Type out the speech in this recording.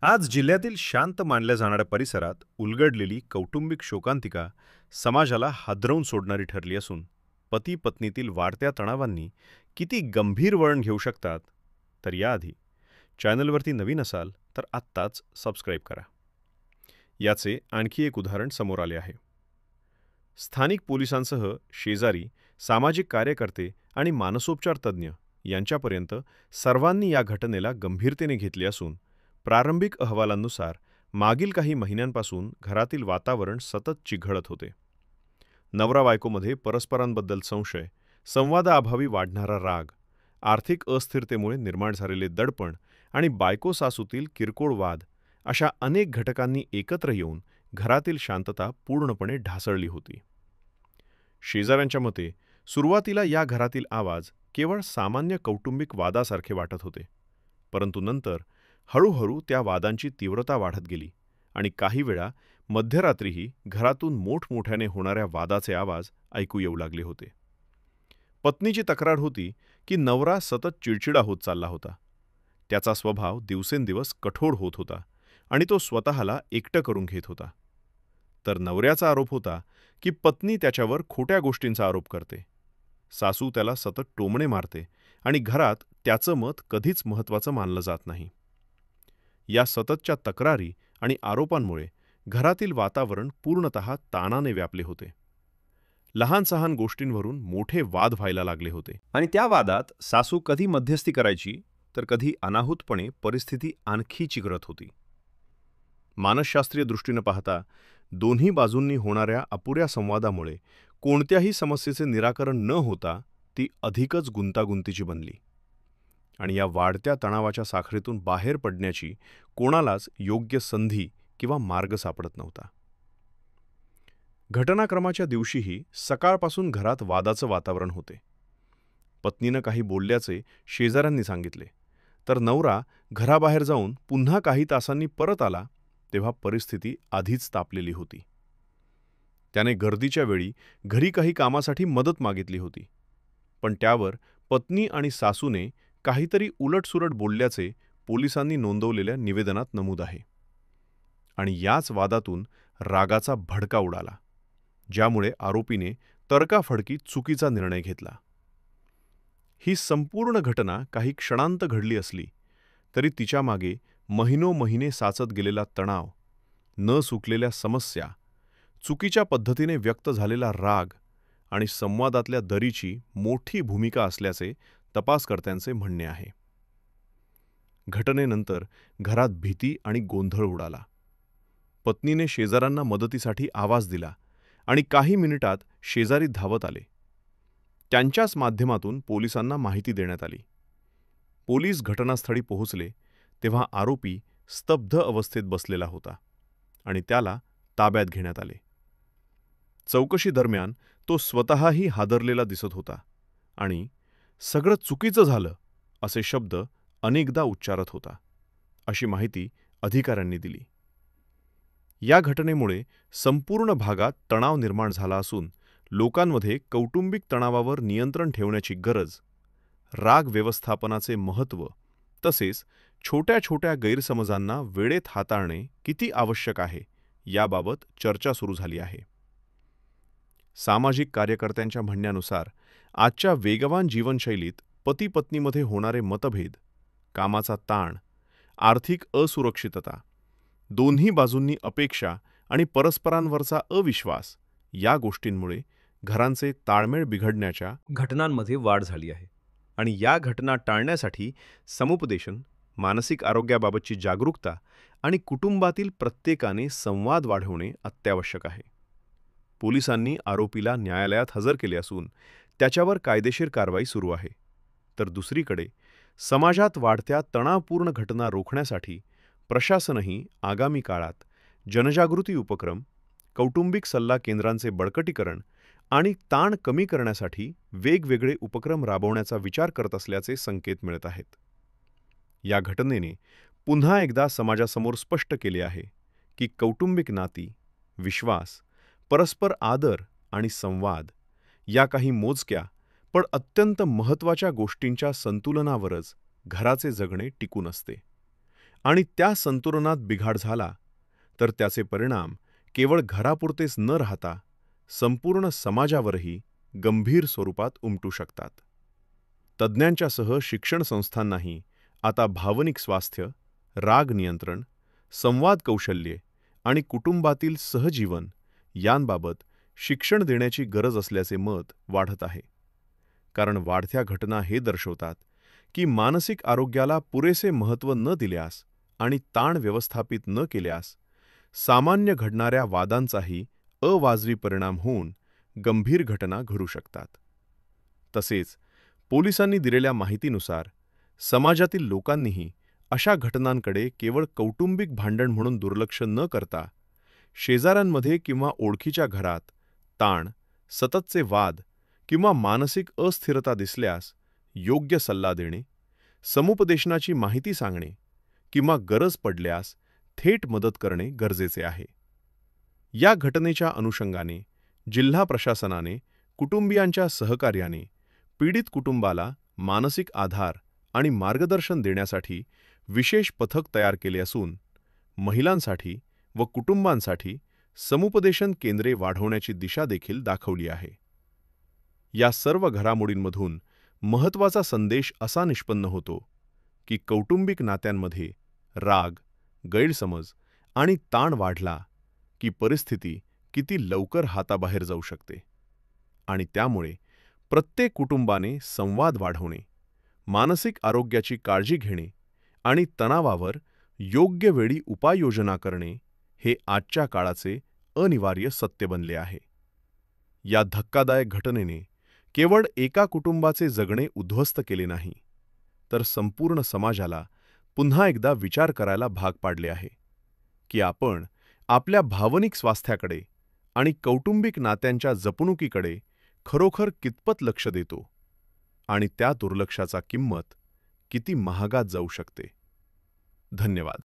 आज जिल्ह्यातील शांत मानल्या जाणाऱ्या परिसरात उलगडलेली कौटुंबिक शोकांतिका समाजाला हादरवून सोडणारी ठरली असून पती पत्नीतील वाढत्या तणावांनी किती गंभीर वळण घेऊ शकतात. तर याआधी चॅनलवरती नवीन असाल तर आत्ताच सबस्क्राईब करा. याचे आणखी एक उदाहरण समोर आले आहे. स्थानिक पोलिसांसह शेजारी, सामाजिक कार्यकर्ते आणि मानसोपचार तज्ज्ञ यांच्यापर्यंत सर्वांनी या घटनेला गंभीरतेने घेतले असून प्रारंभिक अहवालांनुसार मागील काही महिन्यांपासून घरातील वातावरण सतत चिघळत होते. नवरा-बायकोमध्ये परस्परांबद्दल संशय, संवादाअभावी वाढणारा राग, आर्थिक अस्थिरतेमुळे निर्माण झालेले दडपण आणि बायको-सासूतील किरकोळ वाद अशा अनेक घटकांनी एकत्र येऊन घरातील शांतता पूर्णपणे ढासळली होती. शेजाऱ्यांच्या मते सुरुवातीला या घरातील आवाज केवळ सामान्य कौटुंबिक वादासारखे वाटत होते, परंतु नंतर हळूहळू त्या वादांची तीव्रता वाढत गेली आणि काही वेळा मध्यरात्रीही घरातून मोठमोठ्याने होणाऱ्या वादाचे आवाज ऐकू येऊ लागले होते. पत्नीची तक्रार होती की नवरा सतत चिडचिडा होत चालला होता. त्याचा स्वभाव दिवसेंदिवस कठोर होत होता आणि तो स्वतःला एकटं करून घेत होता. तर नवऱ्याचा आरोप होता की पत्नी त्याच्यावर खोट्या गोष्टींचा आरोप करते. सासू त्याला सतत टोमणे मारते आणि घरात त्याचं मत कधीच महत्त्वाचं मानलं जात नाही. या सततच्या तक्रारी आणि आरोपांमुळे घरातील वातावरण पूर्णतः ताणाने व्यापले होते. लहान-सहान गोष्टींवरून मोठे वाद व्हायला लागले होते आणि त्या वादात सासू कधी मध्यस्थी करायची तर कधी अनाहूतपणे परिस्थिती आणखी चिघळत होती. मानसशास्त्रीय दृष्टीनं पाहता दोन्ही बाजूंनी होणाऱ्या अपुऱ्या संवादामुळे कोणत्याही समस्येचे निराकरण न होता ती अधिकच गुंतागुंतीची बनली आणि या वाढत्या तणावाच्या साखळीतून बाहेर पडण्याची कोणालाच योग्य संधी किंवा मार्ग सापडत नव्हता. घटनाक्रमाच्या दिवशीही सकाळपासून घरात वादाचं वातावरण होते. पत्नीनं काही बोलल्याचे शेजाऱ्यांनी सांगितले, तर नवरा घराबाहेर जाऊन पुन्हा काही तासांनी परत आला तेव्हा परिस्थिती आधीच तापलेली होती. त्याने गर्दीच्या वेळी घरी काही कामासाठी मदत मागितली होती, पण त्यावर पत्नी आणि सासूने काहीतरी उलटसुलट बोलल्याचे पोलिसांनी नोंदवलेल्या निवेदनात नमूद आहे. आणि याच वादातून रागाचा भडका उडाला, ज्यामुळे आरोपीने तडकाफडकी चुकीचा निर्णय घेतला. ही संपूर्ण घटना काही क्षणांत घडली असली तरी तिच्यामागे महिनोमहिने साचत गेलेला तणाव, न सुटलेल्या समस्या, चुकीच्या पद्धतीने व्यक्त झालेला राग आणि संवादातल्या दरीची मोठी भूमिका असल्याचे तपासकर्त्यांचे म्हणणे आहे. घटनेनंतर घरात भीती आणि गोंधळ उडाला. पत्नीने शेजाऱ्यांना मदतीसाठी आवाज दिला आणि काही मिनिटात शेजारी धावत आले. त्यांच्याच माध्यमातून पोलिसांना माहिती देण्यात आली. पोलीस घटनास्थळी पोहोचले तेव्हा आरोपी स्तब्ध अवस्थेत बसलेला होता आणि त्याला ताब्यात घेण्यात आले. चौकशी दरम्यान तो स्वतःही हादरलेला दिसत होता आणि सगळं चुकीचं झालं असे शब्द अनेकदा उच्चारत होता, अशी माहिती अधिकाऱ्यांनी दिली. या घटनेमुळे संपूर्ण भागात तणाव निर्माण झाला असून लोकांमध्ये कौटुंबिक तणावावर नियंत्रण ठेवण्याची गरज, राग व्यवस्थापनाचे महत्त्व तसेच छोट्या छोट्या गैरसमजांना वेळेत हाताळणे किती आवश्यक आहे याबाबत चर्चा सुरू झाली आहे. सामाजिक कार्यकर्त्यांच्या म्हणण्यानुसार आजच्या वेगवान जीवनशैलीत पती-पत्नीमध्ये होणारे मतभेद, कामाचा ताण, आर्थिक असुरक्षितता, दोन्ही बाजूंनी अपेक्षा आणि परस्परांवरचा अविश्वास या गोष्टींमुळे घरांचे ताळमेळ बिघडण्याच्या घटनांमध्ये वाढ झाली आहे आणि या घटना टाळण्यासाठी समुपदेशन, मानसिक आरोग्याबाबतची जागरूकता आणि कुटुंबातील प्रत्येकाने संवाद वाढवणे अत्यावश्यक आहे. पोलिसांनी आरोपीला न्यायालयात हजर केले असून त्याच्यावर कायदेशीर कारवाई सुरू आहे. तर दुसरीकडे समाजात वाढत्या तणावपूर्ण घटना रोखण्यासाठी प्रशासनही आगामी काळात जनजागृती उपक्रम, कौटुंबिक सल्ला केंद्रांचे बळकटीकरण आणि ताण कमी करण्यासाठी वेगवेगळे उपक्रम राबवण्याचा विचार करत असल्याचे संकेत मिळत आहेत. या घटनेने पुन्हा एकदा समाजासमोर स्पष्ट केले आहे की कौटुंबिक नाती, विश्वास, परस्पर आदर आणि संवाद या काही मोजक्या पण अत्यंत महत्त्वाच्या गोष्टींच्या संतुलनावरच घराचे जगणे टिकून असते आणि त्या संतुलनात बिघाड झाला तर त्याचे परिणाम केवळ घरापुरतेच न राहता संपूर्ण समाजावरही गंभीर स्वरूपात उमटू शकतात. तज्ज्ञांच्यासह शिक्षण संस्थांनाही आता भावनिक स्वास्थ्य, राग नियंत्रण, संवाद कौशल्ये आणि कुटुंबातील सहजीवन यांबाबत शिक्षण देण्याची गरज असल्याचे मत वाढत आहे. कारण वाढत्या घटना हे दर्शवतात की मानसिक आरोग्याला पुरेसे महत्त्व न दिल्यास आणि ताण व्यवस्थापित न केल्यास सामान्य घडणाऱ्या वादांचाही अवाजवी परिणाम होऊन गंभीर घटना घडू शकतात. तसेच पोलिसांनी दिलेल्या माहितीनुसार समाजातील लोकांनीही अशा घटनांकडे केवळ कौटुंबिक भांडण म्हणून दुर्लक्ष न करता शेजाऱ्यांमध्ये किंवा ओळखीच्या घरात ताण, सततचे वाद किंवा मानसिक अस्थिरता दिसल्यास योग्य सल्ला देणे, समुपदेशनाची माहिती सांगणे किंवा गरज पडल्यास थेट मदत करणे गरजेचे आहे. या घटनेच्या अनुषंगाने जिल्हा प्रशासनाने कुटुंबियांच्या सहकार्याने पीडित कुटुंबाला मानसिक आधार आणि मार्गदर्शन देण्यासाठी विशेष पथक तयार केले असून महिलांसाठी व कुटुंबांसाठी समुपदेशन केंद्रे वाढवण्याची दिशा देखील दाखवली आहे. या सर्व घडामोडींमधून महत्त्वाचा संदेश असा निष्पन्न होतो की कौटुंबिक नात्यांमध्ये राग, गैरसमज आणि ताण वाढला की परिस्थिती किती लवकर हाताबाहेर जाऊ शकते आणि त्यामुळे प्रत्येक कुटुंबाने संवाद वाढवणे, मानसिक आरोग्याची काळजी घेणे आणि तणावावर योग्य वेळी उपाययोजना करणे हे आजच्या काळाचे अनिवार्य सत्य बनले आहे. या धक्कादायक घटनेने केवळ एका कुटुंबाचे जगणे उद्ध्वस्त केले नाही, तर संपूर्ण समाजाला पुन्हा एकदा विचार करायला भाग पाडले आहे की आपण आपल्या भावनिक स्वास्थ्याकडे आणि कौटुंबिक नात्यांच्या जपणुकीकडे खरोखर कितपत लक्ष देतो आणि त्या दुर्लक्षाचा किंमत किती महागात जाऊ शकते. धन्यवाद.